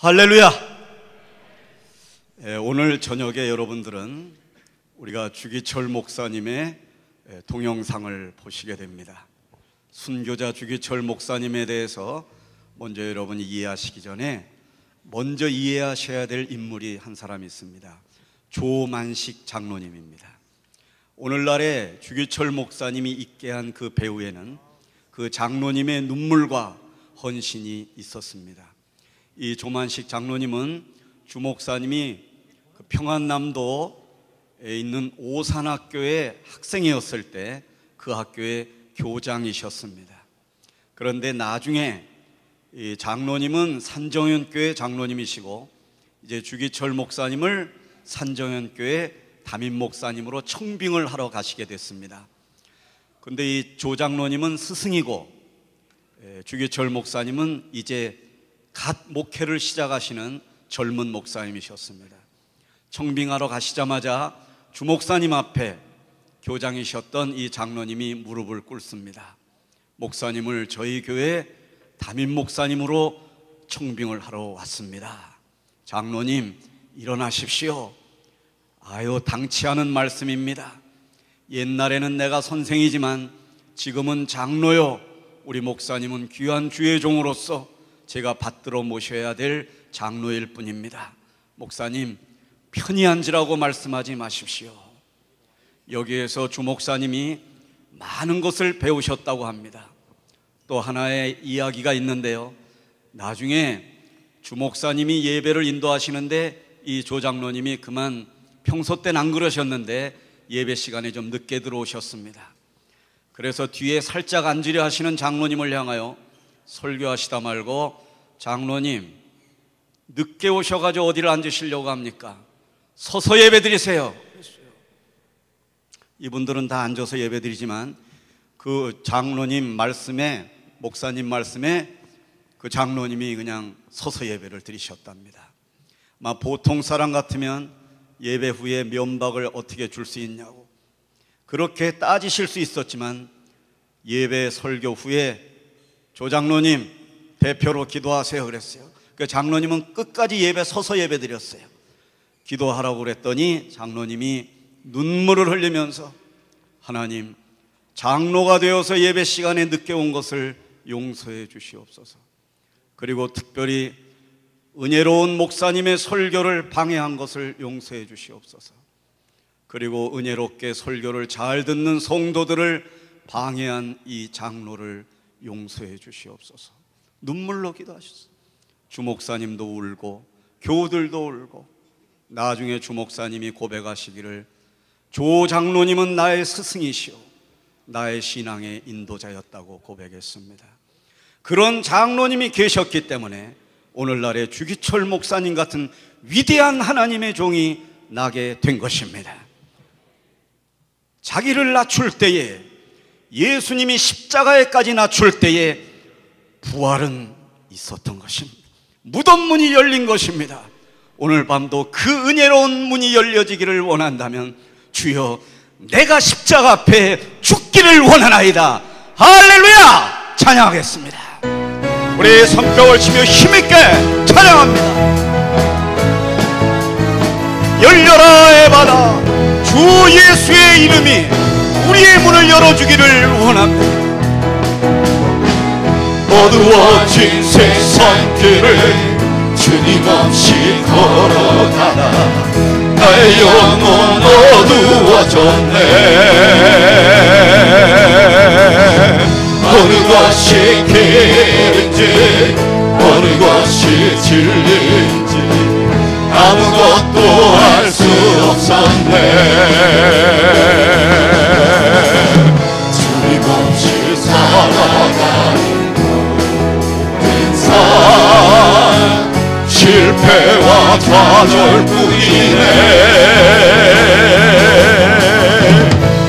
할렐루야! 오늘 저녁에 여러분들은 우리가 주기철 목사님의 동영상을 보시게 됩니다. 순교자 주기철 목사님에 대해서 먼저 여러분이 이해하시기 전에 먼저 이해하셔야 될 인물이 한 사람이 있습니다. 조만식 장로님입니다. 오늘날에 주기철 목사님이 있게 한 그 배후에는 그 장로님의 눈물과 헌신이 있었습니다. 이 조만식 장로님은 주 목사님이 그 평안남도에 있는 오산학교의 학생이었을 때 그 학교의 교장이셨습니다. 그런데 나중에 이 장로님은 산정현교회 장로님이시고 이제 주기철 목사님을 산정현교회 담임 목사님으로 청빙을 하러 가시게 됐습니다. 그런데 이 조 장로님은 스승이고 주기철 목사님은 이제 갓 목회를 시작하시는 젊은 목사님이셨습니다. 청빙하러 가시자마자 주 목사님 앞에 교장이셨던 이 장로님이 무릎을 꿇습니다. 목사님을 저희 교회 담임 목사님으로 청빙을 하러 왔습니다. 장로님 일어나십시오. 아유, 당치 않은 말씀입니다. 옛날에는 내가 선생이지만 지금은 장로요, 우리 목사님은 귀한 주의 종으로서 제가 받들어 모셔야 될 장로일 뿐입니다. 목사님 편히 앉으라고 말씀하지 마십시오. 여기에서 주 목사님이 많은 것을 배우셨다고 합니다. 또 하나의 이야기가 있는데요, 나중에 주 목사님이 예배를 인도하시는데 이 조 장로님이 그만 평소 때는 안 그러셨는데 예배 시간에 좀 늦게 들어오셨습니다. 그래서 뒤에 살짝 앉으려 하시는 장로님을 향하여 설교하시다 말고, 장로님 늦게 오셔가지고 어디를 앉으시려고 합니까? 서서 예배 드리세요. 이분들은 다 앉아서 예배 드리지만 그 장로님 말씀에, 목사님 말씀에 그 장로님이 그냥 서서 예배를 드리셨답니다. 보통 사람 같으면 예배 후에 면박을 어떻게 줄 수 있냐고 그렇게 따지실 수 있었지만, 예배 설교 후에 조 장로님 대표로 기도하세요 그랬어요. 그 장로님은 끝까지 예배 서서 예배 드렸어요. 기도하라고 그랬더니 장로님이 눈물을 흘리면서, 하나님 장로가 되어서 예배 시간에 늦게 온 것을 용서해 주시옵소서. 그리고 특별히 은혜로운 목사님의 설교를 방해한 것을 용서해 주시옵소서. 그리고 은혜롭게 설교를 잘 듣는 성도들을 방해한 이 장로를 용서해 주시옵소서. 눈물로 기도하셨어요. 주 목사님도 울고 교우들도 울고, 나중에 주 목사님이 고백하시기를 조 장로님은 나의 스승이시오, 나의 신앙의 인도자였다고 고백했습니다. 그런 장로님이 계셨기 때문에 오늘날의 주기철 목사님 같은 위대한 하나님의 종이 나게 된 것입니다. 자기를 낮출 때에, 예수님이 십자가에까지 낮출 때에 부활은 있었던 것입니다. 무덤 문이 열린 것입니다. 오늘 밤도 그 은혜로운 문이 열려지기를 원한다면, 주여 내가 십자가 앞에 죽기를 원하나이다. 할렐루야! 찬양하겠습니다. 우리 손뼉을 치며 힘있게 찬양합니다. 열려라 에바다, 주 예수의 이름이 우리의 문을 열어주기를 원합니다. 어두워진 세상길을 주님 없이 걸어가다 나의 영혼 어두워졌네. 어느 것이 길인지 어느 것이 진리인지 아무것도 알 수 없었네. 주님 없이 살아가는 인생 실패와 좌절뿐이네.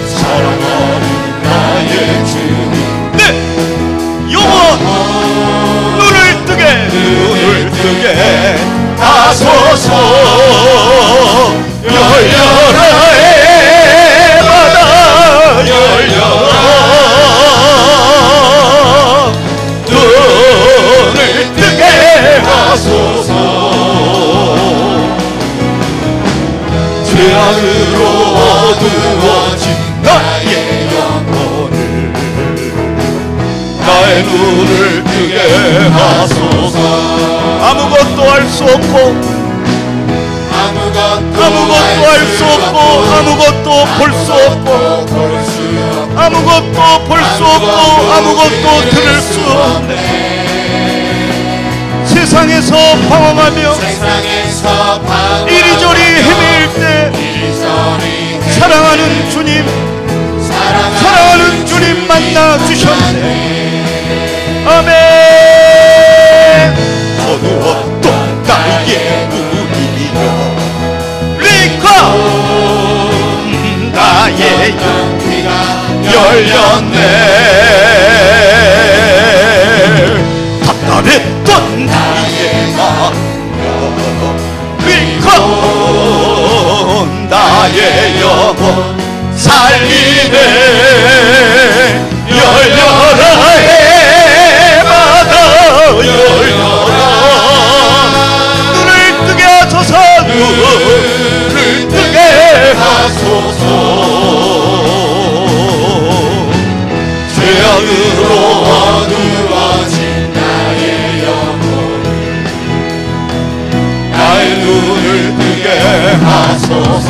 사랑하는 나의 주님, 네! 영원 눈을 뜨게 하소서. 열려라 에바다, 열려라. 눈을 뜨게 하소서. 눈을 뜨게 하소서. 아무것도 할 수 없고 아무것도 할 수 없고 아무것도 볼 수 없고 아무것도 볼 수 없고 아무것도 들을 수 없네. 세상에서 방황하며 이리저리 헤맬 때 사랑하는 주님 만나 주셨네. 아멘. 어느 어떤 나의 눈이여 리코 나의 눈이가 열렸네. 답답했던 나의 마음여 리코 나의 영혼 살리네. 열려라 해마다 열려라. 눈을 뜨게 하소서. 눈을 뜨게 하소서. 죄악으로 어두워진 나의 영혼 나의 눈을 뜨게 하소서.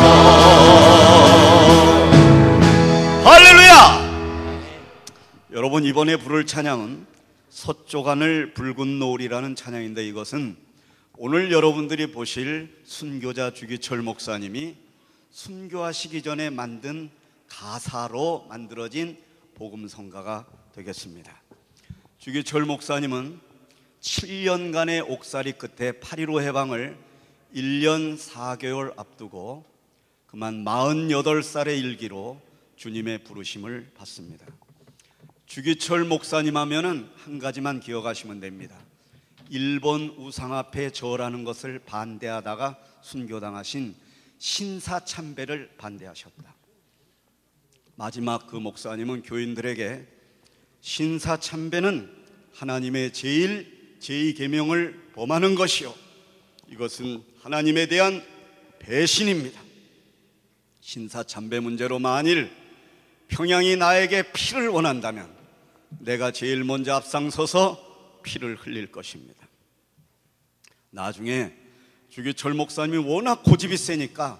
할렐루야. 여러분, 이번에 부를 찬양은 서쪽하늘 붉은 노을이라는 찬양인데, 이것은 오늘 여러분들이 보실 순교자 주기철 목사님이 순교하시기 전에 만든 가사로 만들어진 복음성가가 되겠습니다. 주기철 목사님은 7년간의 옥살이 끝에 8.15 해방을 1년 4개월 앞두고 그만 48살의 일기로 주님의 부르심을 받습니다. 주기철 목사님 하면은 한 가지만 기억하시면 됩니다. 일본 우상 앞에 절하는 것을 반대하다가 순교당하신 신사참배를 반대하셨다. 마지막 그 목사님은 교인들에게 신사참배는 하나님의 제2계명을 범하는 것이요, 이것은 하나님에 대한 배신입니다. 신사참배 문제로 만일 평양이 나에게 피를 원한다면 내가 제일 먼저 앞장서서 피를 흘릴 것입니다. 나중에 주기철 목사님이 워낙 고집이 세니까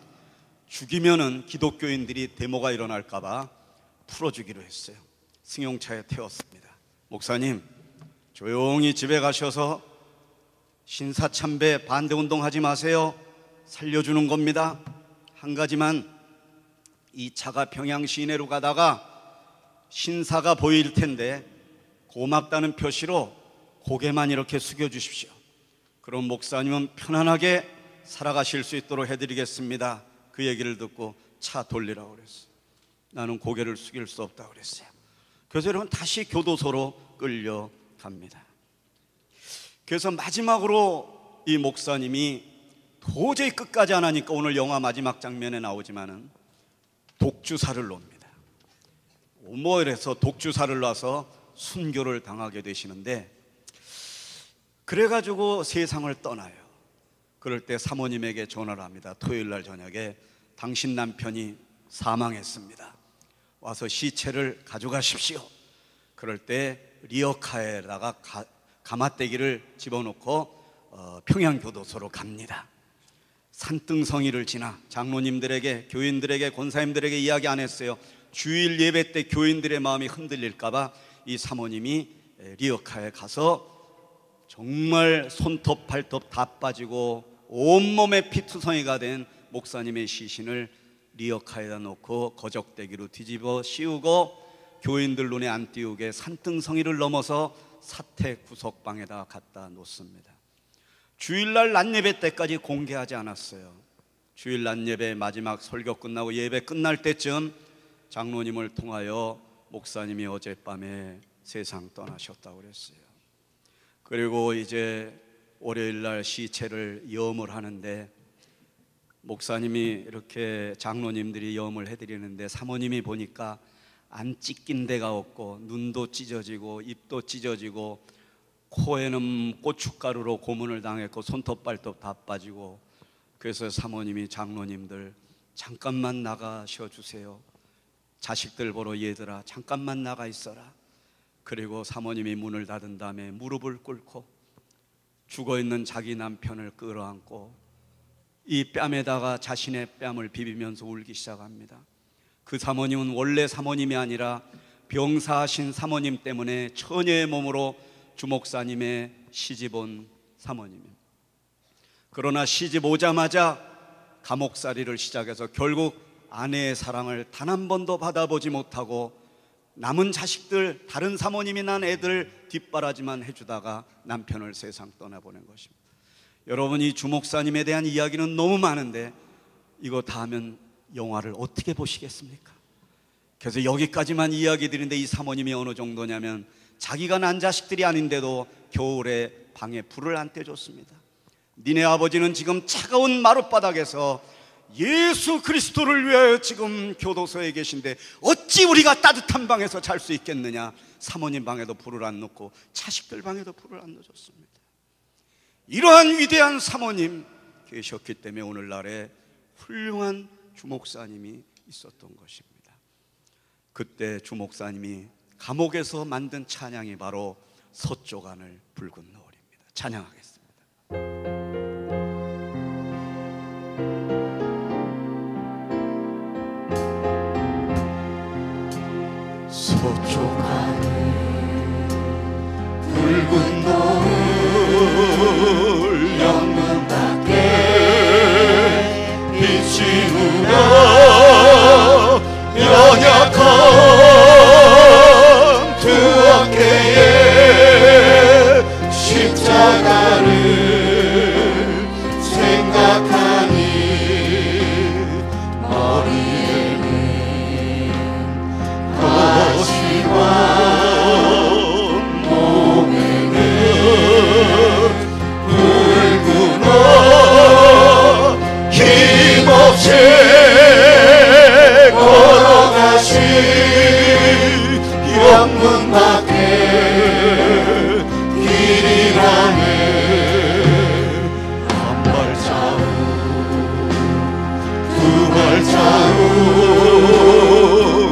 죽이면은 기독교인들이 데모가 일어날까봐 풀어주기로 했어요. 승용차에 태웠습니다. 목사님, 조용히 집에 가셔서 신사참배 반대운동 하지 마세요. 살려주는 겁니다. 한 가지만, 이 차가 평양 시내로 가다가 신사가 보일 텐데 고맙다는 표시로 고개만 이렇게 숙여주십시오. 그럼 목사님은 편안하게 살아가실 수 있도록 해드리겠습니다. 그 얘기를 듣고 차 돌리라고 그랬어요. 나는 고개를 숙일 수 없다고 그랬어요. 그래서 여러분 다시 교도소로 끌려갑니다. 그래서 마지막으로 이 목사님이 도저히 끝까지 안 하니까 오늘 영화 마지막 장면에 나오지만은 독주사를 놉니다. 오모엘에서 독주사를 놔서 순교를 당하게 되시는데, 그래가지고 세상을 떠나요. 그럴 때 사모님에게 전화를 합니다. 토요일날 저녁에 당신 남편이 사망했습니다. 와서 시체를 가져가십시오. 그럴 때 리어카에다가 가마떼기를 집어넣고 평양교도소로 갑니다. 산등성이를 지나 장로님들에게, 교인들에게, 권사님들에게 이야기 안 했어요. 주일 예배 때 교인들의 마음이 흔들릴까봐 이 사모님이 리어카에 가서 정말 손톱 발톱 다 빠지고 온몸에 피투성이가 된 목사님의 시신을 리어카에다 놓고 거적대기로 뒤집어 씌우고 교인들 눈에 안 띄우게 산등성이를 넘어서 사택 구석방에다 갖다 놓습니다. 주일날 낮예배 때까지 공개하지 않았어요. 주일 낮예배 마지막 설교 끝나고 예배 끝날 때쯤 장로님을 통하여 목사님이 어젯밤에 세상 떠나셨다고 그랬어요. 그리고 이제 월요일날 시체를 염을 하는데 목사님이 이렇게 장로님들이 염을 해드리는데 사모님이 보니까 안 찢긴 데가 없고 눈도 찢어지고 입도 찢어지고 코에는 고춧가루로 고문을 당했고 손톱 발톱 다 빠지고, 그래서 사모님이 장로님들 잠깐만 나가셔 주세요. 자식들 보러 얘들아 잠깐만 나가 있어라. 그리고 사모님이 문을 닫은 다음에 무릎을 꿇고 죽어있는 자기 남편을 끌어안고 이 뺨에다가 자신의 뺨을 비비면서 울기 시작합니다. 그 사모님은 원래 사모님이 아니라 병사하신 사모님 때문에 처녀의 몸으로 주목사님의 시집 온 사모님입니다. 그러나 시집 오자마자 감옥살이를 시작해서 결국 아내의 사랑을 단 한 번도 받아보지 못하고 남은 자식들, 다른 사모님이 난 애들 뒷바라지만 해주다가 남편을 세상 떠나보낸 것입니다. 여러분, 이 주목사님에 대한 이야기는 너무 많은데 이거 다 하면 영화를 어떻게 보시겠습니까? 그래서 여기까지만 이야기 드리는데 이 사모님이 어느 정도냐면 자기가 난 자식들이 아닌데도 겨울에 방에 불을 안 떼줬습니다. 니네 아버지는 지금 차가운 마룻바닥에서 예수 그리스도를 위하여 지금 교도소에 계신데 어찌 우리가 따뜻한 방에서 잘 수 있겠느냐. 사모님 방에도 불을 안 넣고 자식들 방에도 불을 안 넣어줬습니다. 이러한 위대한 사모님 계셨기 때문에 오늘날에 훌륭한 주목사님이 있었던 것입니다. 그때 주목사님이 감옥에서 만든 찬양이 바로 서쪽 하늘 붉은 노을입니다. 찬양하겠습니다. 서쪽 하늘 붉은 노을 영문 밖에 비치우며 연약한 두 어깨에 십자가를 생각하니 머리에는 거시와 몸에는 붉은 옷 힘없이 걸어가신 영문 밖에 길이라네. 한 발자국 두 발자국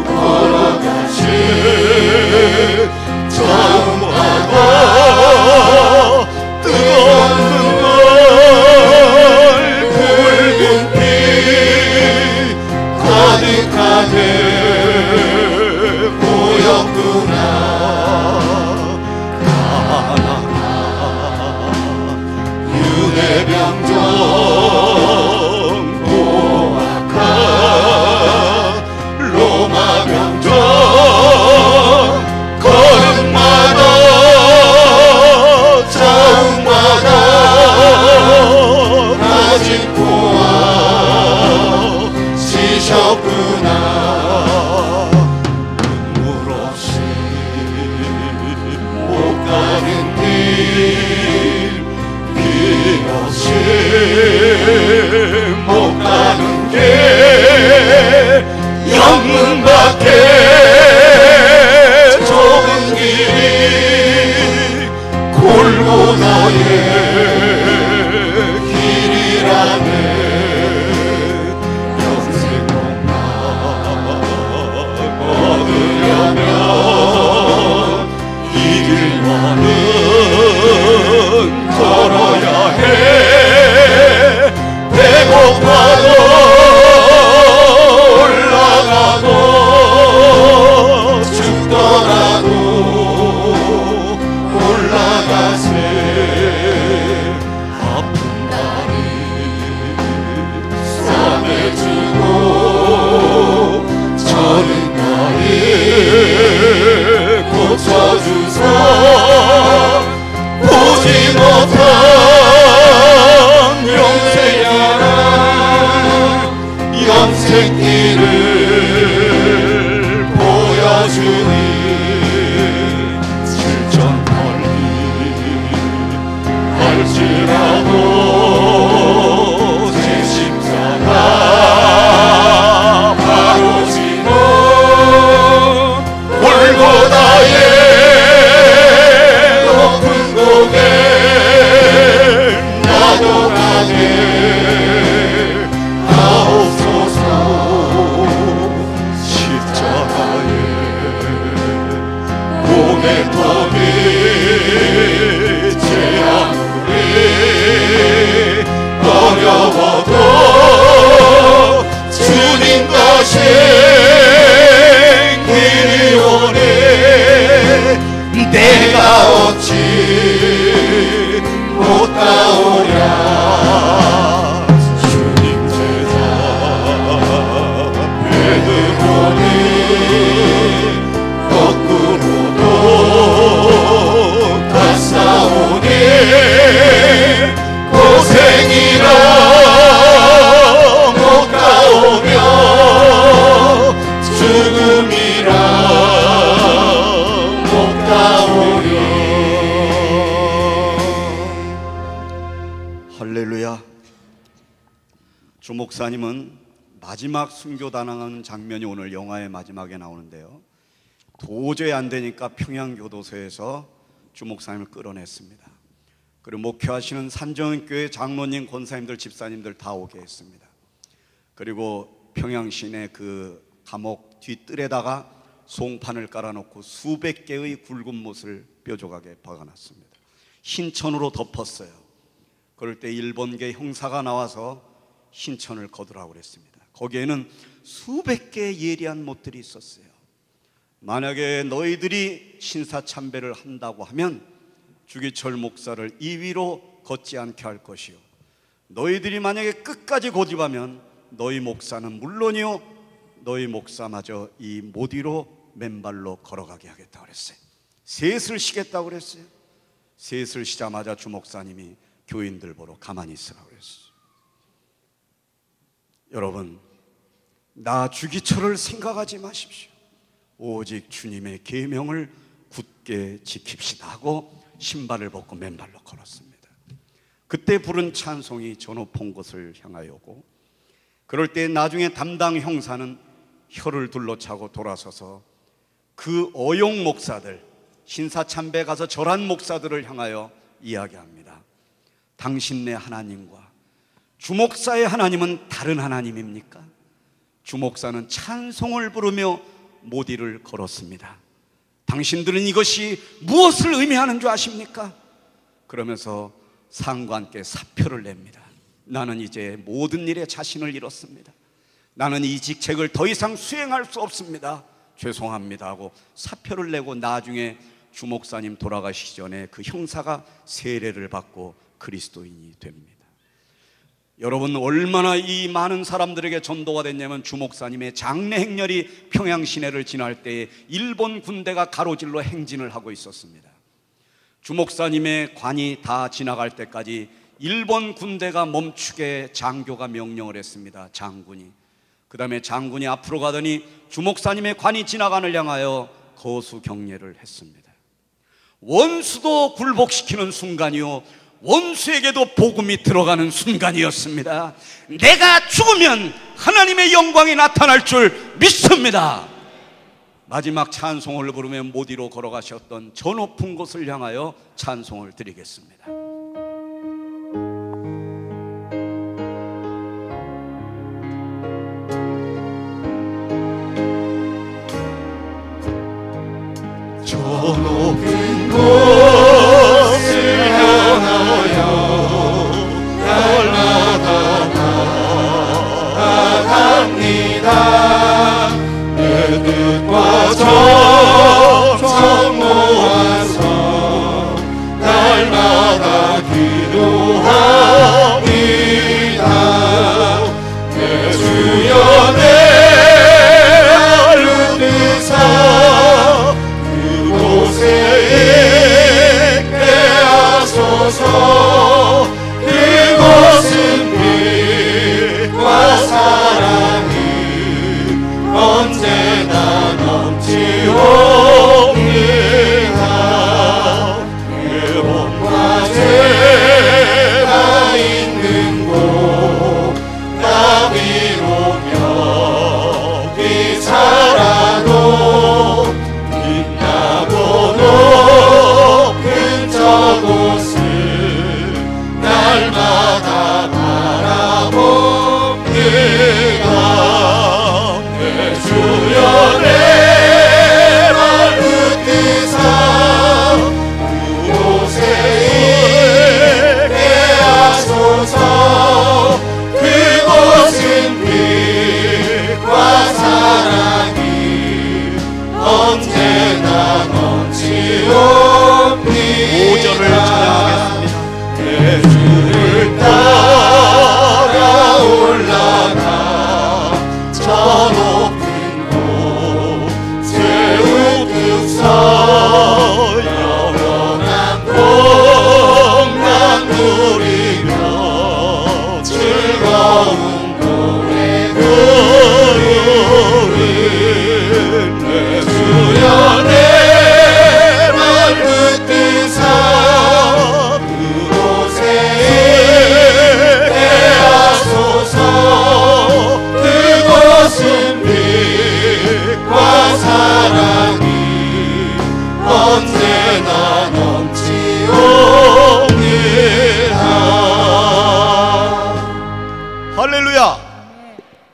걸어가신 자음마다 뜨거운 눈물 붉은 피 가득하게 보였구나. 윤회병정 보아카 로마 병정 걸음마다 자음마다 가진 포와 지셨구나. 눈물 없이 못 가는 길 비 없이 못 가는 길 영문 밖에 좁은 길이 골고다의 길이라네. 영생 동안 얻으려면 이 길만은 걸어야 해. 배고파도 올라가고 죽더라도 올라가세. 아픈 날이 싸매지고 저는 날이 고쳐주소. 보지 못한 영생길을 보여주니 실전 멀리 할지라도 제 십자가 바로 지고 골고다의 높은 고개 나도 가게 하옵소서. 십자가에 고개 주 목사님은 마지막 순교단항하는 장면이 오늘 영화의 마지막에 나오는데요, 도저히 안 되니까 평양교도소에서 주 목사님을 끌어냈습니다. 그리고 목회하시는 산정교회 장로님, 권사님들, 집사님들 다 오게 했습니다. 그리고 평양시내 그 감옥 뒤뜰에다가 송판을 깔아놓고 수백 개의 굵은 못을 뾰족하게 박아놨습니다. 흰천으로 덮었어요. 그럴 때 일본계 형사가 나와서 흰천을 거두라고 그랬습니다. 거기에는 수백 개의 예리한 못들이 있었어요. 만약에 너희들이 신사참배를 한다고 하면 주기철 목사를 이 위로 걷지 않게 할 것이요, 너희들이 만약에 끝까지 고집하면 너희 목사는 물론이요, 너희 목사마저 이 못 위로 맨발로 걸어가게 하겠다고 그랬어요. 셋을 쉬겠다고 그랬어요. 셋을 쉬자마자 주 목사님이 교인들 보러 가만히 있으라고 그랬어요. 여러분, 나 주기철을 생각하지 마십시오. 오직 주님의 계명을 굳게 지킵시다 하고 신발을 벗고 맨발로 걸었습니다. 그때 부른 찬송이 저 높은 곳을 향하여고, 그럴 때 나중에 담당 형사는 혀를 둘러차고 돌아서서 그 어용 목사들, 신사참배 가서 절한 목사들을 향하여 이야기합니다. 당신네 하나님과 주목사의 하나님은 다른 하나님입니까? 주목사는 찬송을 부르며 모디를 걸었습니다. 당신들은 이것이 무엇을 의미하는 줄 아십니까? 그러면서 상관께 사표를 냅니다. 나는 이제 모든 일에 자신을 잃었습니다. 나는 이 직책을 더 이상 수행할 수 없습니다. 죄송합니다 하고 사표를 내고 나중에 주목사님 돌아가시기 전에 그 형사가 세례를 받고 그리스도인이 됩니다. 여러분, 얼마나 이 많은 사람들에게 전도가 됐냐면, 주목사님의 장례 행렬이 평양 시내를 지날 때에 일본 군대가 가로질러 행진을 하고 있었습니다. 주목사님의 관이 다 지나갈 때까지 일본 군대가 멈추게 장교가 명령을 했습니다. 장군이. 그 다음에 장군이 앞으로 가더니 주목사님의 관이 지나간을 향하여 거수 경례를 했습니다. 원수도 굴복시키는 순간이요, 원수에게도 복음이 들어가는 순간이었습니다. 내가 죽으면 하나님의 영광이 나타날 줄 믿습니다. 마지막 찬송을 부르며 못 이로 걸어가셨던 저 높은 곳을 향하여 찬송을 드리겠습니다. 저 높은 곳을 향하여 날마다 나아갑니다. 내 뜻과 정성 모아서 날마다 기도합니다. 내 주여 내 하루 드사 그곳에 있게 하소서. 그곳은 빛과 사랑이 언제나 넘치오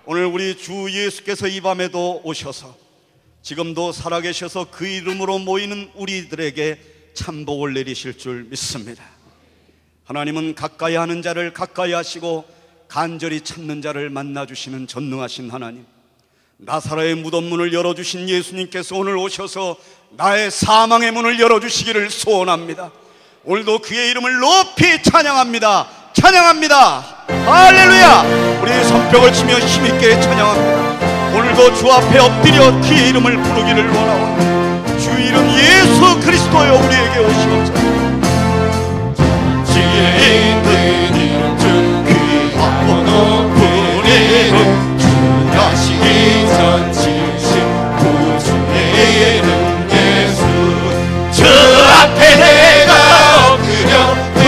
오늘 우리 주 예수께서 이 밤에도 오셔서 지금도 살아계셔서 그 이름으로 모이는 우리들에게 참복을 내리실 줄 믿습니다. 하나님은 가까이 하는 자를 가까이 하시고 간절히 찾는 자를 만나주시는 전능하신 하나님, 나사로의 무덤 문을 열어주신 예수님께서 오늘 오셔서 나의 사망의 문을 열어주시기를 소원합니다. 오늘도 그의 이름을 높이 찬양합니다. 찬양합니다. 할렐루야. 우리 손뼉을 치며 힘있게 찬양합니다. 오늘도 주 앞에 엎드려 그의 이름을 부르기를 원하오니 주 이름 예수 그리스도여 우리에게 오시옵소서. 지혜 있는 이름 중 귀하고 높은 이름 주 다시기 전지신 구주의 이름 예수 주 앞에 내가 엎드려 그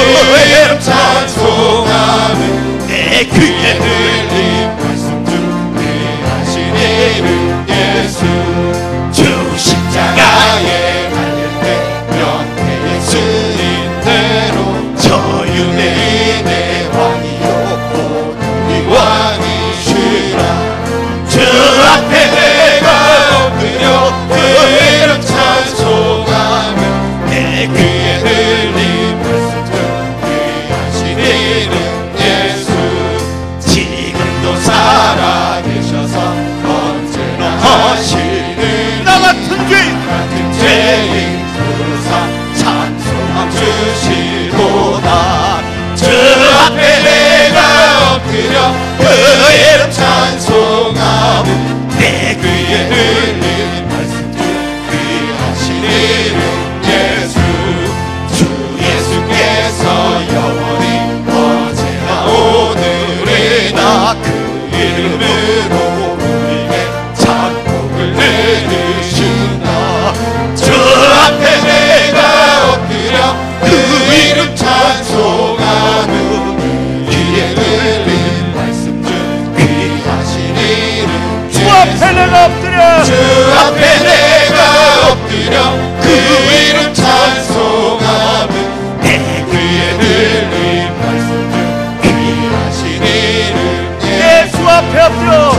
이름 찬송하는 내 귀에 들린 말씀 중 귀하신 이름 예수 주 십자가에 달릴 때 명태의 스님대로 저유대인의 왕이요 우리 왕이시라 주 앞에 내가 엎드려 그 이름 찬송하며 내 귀에 들린 말씀 중 귀하신 이름 예수 지금도 살아계셔서 언제나 하시는 나 같은 죄인 그사 찬송함 주시도다 주 앞에 내가 엎드려 그 이름 찬송하며 내 귀에 들린 말씀 중 귀하신 이름 예수 주 예수께서 영원히 어제나 오늘이나 그 이름으로 우리에게 찬송을 내리신다 주 앞에 내가 엎드려 그 이름 찬송하며 귀에 들린 말씀 중 귀하신 이름 주 앞에 내가 엎드려 주 앞에 내가 엎드려 그 이름 찬송하며 내 귀에 들린 말씀 중 귀하신 이름 예수 앞에 엎드려 주